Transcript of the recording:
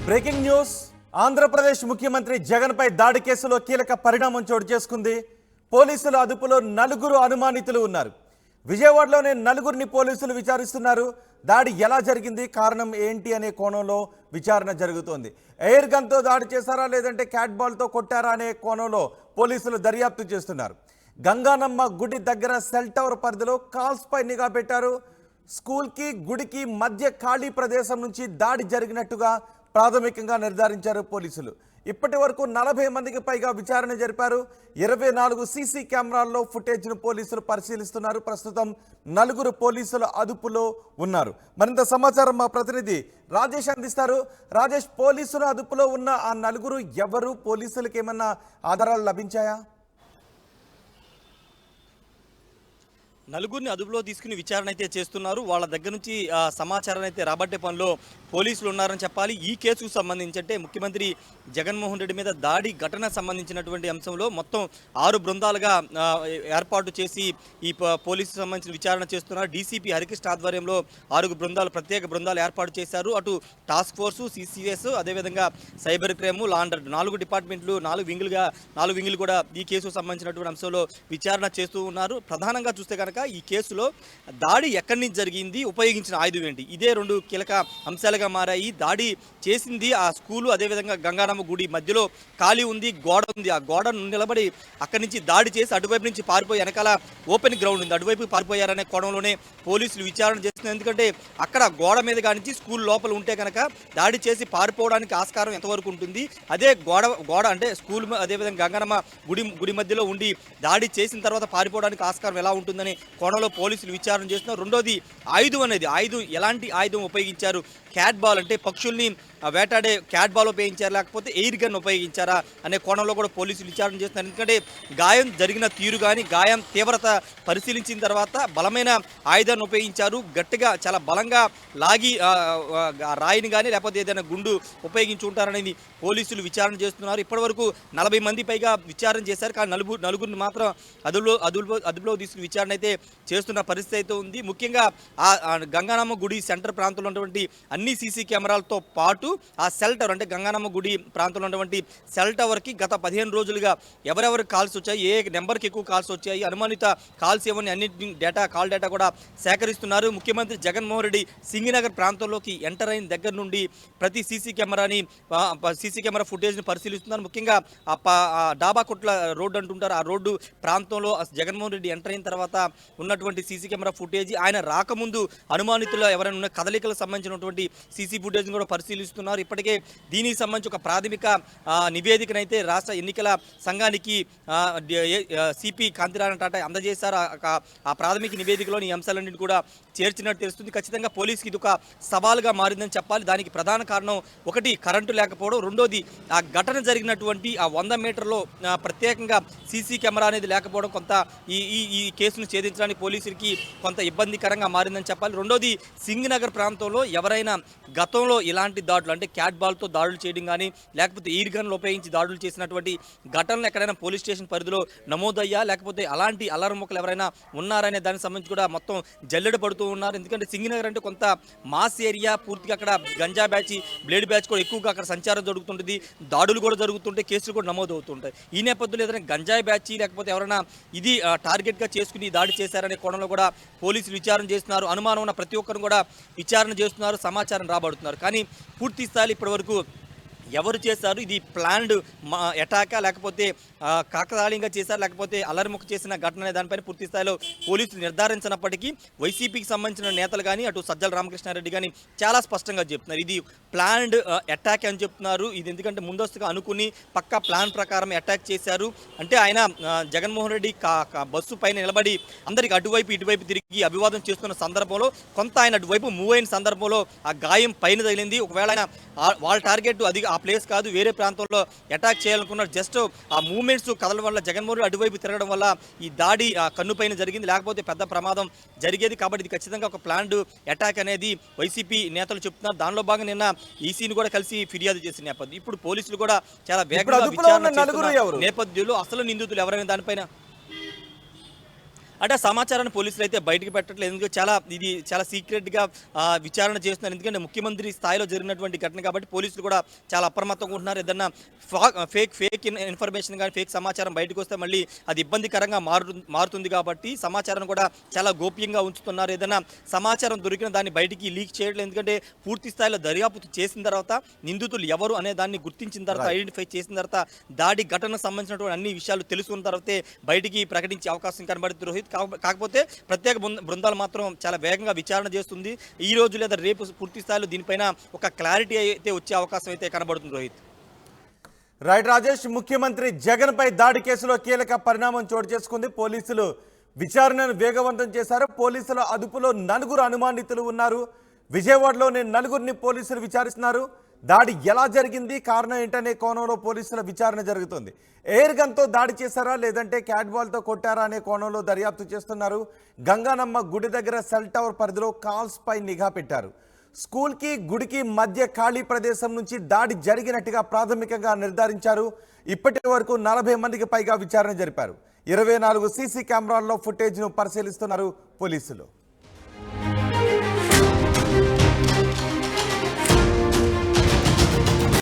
Breaking news Andhra Pradesh ముఖ్యమంత్రి జగన్ పై దాడి కేసులో కీలక పరిణామం చోటు చేసుకుంది. పోలీసుల అదుపులో 4 అనుమానితులు ఉన్నారు. విజయవాడలోనే 4ని పోలీసులు విచారిస్తున్నారు. దాడి ఎలా జరిగింది, కారణం ఏంటి అనే కోణంలో విచారణ జరుగుతోంది. ఎయిర్ గన్తో దాడి చేశారా లేదంటే క్యాట్ బాల్తో కొట్టారా అనే కోణంలో పోలీసులు దర్యాప్తు చేస్తున్నారు. గంగానమ్మ గుడి దగ్గర సెల్ టవర్ పరిధిలో కాల్స్ పై నిఘా పెట్టారు. స్కూల్కి గుడికి మధ్య ఖాళీ ప్రదేశం నుంచి దాడి జరిగినట్టుగా ప్రాథమికంగా నిర్ధారించారు పోలీసులు. ఇప్పటి వరకు 40 మందికి పైగా విచారణ జరిపారు. 24 సీసీ కెమెరాల్లో ఫుటేజ్ను పోలీసులు పరిశీలిస్తున్నారు. ప్రస్తుతం 4 పోలీసుల అదుపులో ఉన్నారు. మరింత సమాచారం మా ప్రతినిధి రాజేష్ అందిస్తారు. రాజేష్, పోలీసుల అదుపులో ఉన్న ఆ 4 ఎవరు? పోలీసులకు ఏమన్నా ఆధారాలు లభించాయా? 4ని అదుపులో తీసుకుని విచారణ అయితే చేస్తున్నారు. వాళ్ళ దగ్గర నుంచి సమాచారాన్ని అయితే రాబట్టే పనిలో పోలీసులు ఉన్నారని చెప్పాలి. ఈ కేసుకు సంబంధించి అంటే ముఖ్యమంత్రి జగన్మోహన్ రెడ్డి మీద దాడి ఘటన సంబంధించినటువంటి అంశంలో మొత్తం 6 బృందాలుగా ఏర్పాటు చేసి ఈ పోలీసు సంబంధించిన విచారణ చేస్తున్నారు. డీసీపీ హరికృష్ణ ఆధ్వర్యంలో 6 బృందాలు, ప్రత్యేక బృందాలు ఏర్పాటు చేశారు. అటు టాస్క్ ఫోర్సు, సిసిఎస్, అదేవిధంగా cyber crime, law and order 4 డిపార్ట్మెంట్లు 4 వింగులు కూడా ఈ కేసుకు సంబంధించినటువంటి అంశంలో విచారణ చేస్తూ ఉన్నారు. ప్రధానంగా చూస్తే కనుక ఈ కేసులో దాడి ఎక్కడి నుంచి జరిగింది, ఉపయోగించిన ఆయుధం ఏంటి, ఇదే 2 కీలక అంశాలుగా మారాయి. దాడి చేసింది ఆ స్కూలు, అదేవిధంగా గంగానమ్మ గుడి మధ్యలో ఖాళీ ఉంది, గోడ ఉంది. ఆ గోడ నిలబడి అక్కడి నుంచి దాడి చేసి అటువైపు నుంచి పారిపోయి వెనకాల ఓపెన్ గ్రౌండ్ ఉంది, అటువైపు పారిపోయారనే కోణంలోనే పోలీసులు విచారణ చేస్తున్నారు. ఎందుకంటే అక్కడ గోడ మీద కానించి స్కూల్ లోపల ఉంటే కనుక దాడి చేసి పారిపోవడానికి ఆస్కారం ఎంతవరకు ఉంటుంది, అదే గోడ అంటే స్కూల్ అదేవిధంగా గంగానమ్మ గుడి మధ్యలో ఉండి దాడి చేసిన తర్వాత పారిపోవడానికి ఆస్కారం ఎలా ఉంటుందని కోణంలో పోలీసులు విచారణ చేస్తున్నారు. రెండోది ఆయుధం ఎలాంటి ఆయుధం ఉపయోగించారు, క్యాట్ బాల్ అంటే పక్షుల్ని వేటాడే క్యాట్ బాల్ ఉపయోగించారా లేకపోతే ఎయిర్ గన్ ఉపయోగించారా అనే కోణంలో కూడా పోలీసులు విచారణ చేస్తున్నారు. ఎందుకంటే గాయం జరిగిన తీరు కానీ గాయం తీవ్రత పరిశీలించిన తర్వాత బలమైన ఆయుధాన్ని ఉపయోగించారు. గట్టిగా చాలా బలంగా లాగి రాయిని కానీ లేకపోతే ఏదైనా గుండు ఉపయోగించి ఉంటారనేది పోలీసులు విచారణ చేస్తున్నారు. ఇప్పటివరకు 40 మంది పైగా విచారణ చేశారు. కానీ నలుగురిని మాత్రం అదుపులో తీసుకుని విచారణ అయితే చేస్తున్న పరిస్థితి అయితే ఉంది. ముఖ్యంగా ఆ గంగానమ్మ గుడి సెంటర్ ప్రాంతంలో ఉన్నటువంటి అన్ని సీసీ కెమెరాలతో పాటు ఆ సెల్ టవర్ అంటే గంగానమ్మ గుడి ప్రాంతంలో ఉన్నటువంటి సెల్ టవర్కి గత 15 రోజులుగా ఎవరెవరికి కాల్స్ వచ్చాయి, ఏ నెంబర్కి ఎక్కువ కాల్స్ వచ్చాయి, అనుమానిత కాల్స్ ఏమని అన్ని కాల్ డేటా కూడా సేకరిస్తున్నారు. ముఖ్యమంత్రి జగన్మోహన్ రెడ్డి సింగినగర్ ప్రాంతంలోకి ఎంటర్ అయిన దగ్గర నుండి ప్రతి సీసీ కెమెరా ఫుటేజ్ని పరిశీలిస్తున్నారు. ముఖ్యంగా డాబాకొట్ల రోడ్డు అంటుంటారు, ఆ రోడ్డు ప్రాంతంలో జగన్మోహన్ రెడ్డి ఎంటర్ అయిన తర్వాత ఉన్నటువంటి సీసీ కెమెరా ఫుటేజ్, ఆయన రాకముందు అనుమానితులు ఎవరైనా ఉన్న కదలికలకు సంబంధించినటువంటి సీసీ ఫుటేజ్ని కూడా పరిశీలిస్తున్నారు. ఇప్పటికే దీనికి సంబంధించి ఒక ప్రాథమిక నివేదికనైతే రాష్ట్ర ఎన్నికల సంఘానికి సిపి కాంతిరాణ టాటా అందజేశారు. ఆ ప్రాథమిక నివేదికలోని ఈ అంశాలన్నింటినీ కూడా చేర్చినట్టు తెలుస్తుంది. ఖచ్చితంగా పోలీసుకి ఇది ఒక సవాల్గా మారిందని చెప్పాలి. దానికి ప్రధాన కారణం ఒకటి కరెంటు లేకపోవడం, రెండోది ఆ ఘటన జరిగినటువంటి ఆ 100 మీటర్లో ప్రత్యేకంగా సీసీ కెమెరా అనేది లేకపోవడం కొంత ఈ కేసును ఛేదించడానికి పోలీసులకి కొంత ఇబ్బందికరంగా మారిందని చెప్పాలి. రెండోది సింగనగర్ ప్రాంతంలో ఎవరైనా గతంలో ఇలాంటి దాడులు అంటే క్యాట్ బాల్తో దాడులు చేయడం కానీ లేకపోతే ఎయిర్ గన్లు ఉపయోగించి దాడులు చేసినటువంటి ఘటనలు ఎక్కడైనా పోలీస్ స్టేషన్ పరిధిలో నమోదయ్యా, లేకపోతే అలాంటి అల్లరి మొక్కలు ఎవరైనా ఉన్నారనే దానికి సంబంధించి కూడా మొత్తం జల్లెడ పడుతూ ఉన్నారు. ఎందుకంటే సింగనగర్ అంటే కొంత మాస్ ఏరియా, పూర్తిగా అక్కడ గంజా బ్యాచ్, బ్లేడ్ బ్యాచ్ కూడా ఎక్కువగా అక్కడ సంచారం జరుగుతుంటుంది, దాడులు కూడా జరుగుతుంటాయి, కేసులు కూడా నమోదు అవుతుంటాయి. ఈ నేపథ్యంలో ఏదైనా గంజాయి బ్యాచ్ లేకపోతే ఎవరైనా ఇది టార్గెట్గా చేసుకుని దాడి చేశారనే కోణంలో కూడా పోలీసులు విచారణ చేస్తున్నారు. అనుమానం ఉన్న ప్రతి ఒక్కరిని కూడా విచారణ చేస్తున్నారు, సమాచారం రాబడుతున్నారు. కానీ పూర్తి స్థాయిలో ఇప్పటివరకు ఎవరు చేశారు, ఇది ప్లాన్డ్ అటాకా లేకపోతే కాకతాళీయంగా చేశారు లేకపోతే అల్లరిముఖ చేసిన ఘటన అనే దానిపైన పూర్తి స్థాయిలో పోలీసులు నిర్ధారించినప్పటికీ వైసీపీకి సంబంధించిన నేతలు కానీ అటు సజ్జల రామకృష్ణారెడ్డి కానీ చాలా స్పష్టంగా చెప్తున్నారు ఇది ప్లాన్డ్ అటాక్ అని చెప్తున్నారు. ఇది ఎందుకంటే ముందస్తుగా అనుకుని పక్కా ప్లాన్ ప్రకారం అటాక్ చేశారు. అంటే ఆయన జగన్మోహన్ రెడ్డి బస్సు పైన నిలబడి అందరికి అటువైపు ఇటువైపు తిరిగి అభివాదం చేస్తున్న సందర్భంలో కొంత ఆయన అటువైపు మూవ్ అయిన సందర్భంలో ఆ గాయం పైన తగిలింది. ఒకవేళ ఆయన వాళ్ళ టార్గెట్ అది ఆ ప్లేస్ కాదు, వేరే ప్రాంతంలో అటాక్ చేయాలనుకున్నారు. జస్ట్ ఆ మూవ్మెంట్స్ కదలడం వల్ల జగన్మోహన్ రెడ్డి అటువైపు తిరగడం వల్ల ఈ దాడి ఆ కన్నుపైన జరిగింది, లేకపోతే పెద్ద ప్రమాదం జరిగేది. కాబట్టి ఇది ఖచ్చితంగా ఒక ప్లాన్డ్ అటాక్ అనేది వైసీపీ నేతలు చెప్తున్నారు. దానిలో భాగంగా నిన్న ఈసీని కూడా కలిసి ఫిర్యాదు చేసిన నేపథ్యం ఇప్పుడు పోలీసులు కూడా చాలా వేగంగా విచారణ చేస్తున్న నేపథ్యంలో అసలు నిందితులు ఎవరైనా దానిపైన అంటే ఆ సమాచారాన్ని పోలీసులు అయితే బయటకు పెట్టట్లేదు. ఎందుకంటే ఇది చాలా సీక్రెట్గా విచారణ చేస్తున్నారు. ఎందుకంటే ముఖ్యమంత్రి స్థాయిలో జరిగినటువంటి ఘటన కాబట్టి పోలీసులు కూడా చాలా అప్రమత్తంగా ఉంటున్నారు. ఏదన్నా ఫేక్ ఇన్ఫర్మేషన్ కానీ ఫేక్ సమాచారం బయటకు వస్తే మళ్ళీ అది ఇబ్బందికరంగా మారుతుంది కాబట్టి సమాచారం కూడా చాలా గోప్యంగా ఉంచుతున్నారు. ఏదైనా సమాచారం దొరికిన దాన్ని బయటికి లీక్ చేయట్లేదు. ఎందుకంటే పూర్తి స్థాయిలో దర్యాప్తు చేసిన తర్వాత నిందితులు ఎవరు అనే దాన్ని గుర్తించిన తర్వాత ఐడెంటిఫై చేసిన తర్వాత దాడి ఘటనకు సంబంధించినటువంటి అన్ని విషయాలు తెలుసుకున్న తర్వాతే బయటికి ప్రకటించే అవకాశం కనబడుతుంది రోహిత్. కాకపోతే ప్రత్యేక బృందాలు మాత్రం చాలా వేగంగా విచారణ చేస్తుంది. ఈ రోజు లేదా రేపు పూర్తి స్థాయిలో దీనిపైన ఒక క్లారిటీ అయితే వచ్చే అవకాశం అయితే కనబడుతుంది రోహిత్. రైట్ రాజేష్, ముఖ్యమంత్రి జగన్ పై దాడి కేసులో కీలక పరిణామం చోటు చేసుకుంది. పోలీసులు విచారణను వేగవంతం చేశారు. పోలీసుల అదుపులో 4 అనుమానితులు ఉన్నారు. విజయవాడలోని 4 పోలీసులు విచారిస్తున్నారు. దాడి ఎలా జరిగింది, కారణం ఏంటనే కోణంలో పోలీసుల విచారణ జరుగుతుంది. ఎయిర్ గన్తో దాడి చేశారా లేదంటే క్యాట్ బాల్తో కొట్టారా అనే కోణంలో దర్యాప్తు చేస్తున్నారు. గంగానమ్మ గుడి దగ్గర సెల్ టవర్ పరిధిలో కాల్స్ పై నిఘా పెట్టారు. స్కూల్కి గుడికి మధ్య ఖాళీ ప్రదేశం నుంచి దాడి జరిగినట్టుగా ప్రాథమికంగా నిర్ధారించారు. ఇప్పటి వరకు 40 మందికి పైగా విచారణ జరిపారు. 24 సీసీ కెమెరాల్లో ఫుటేజ్ను పరిశీలిస్తున్నారు పోలీసులు.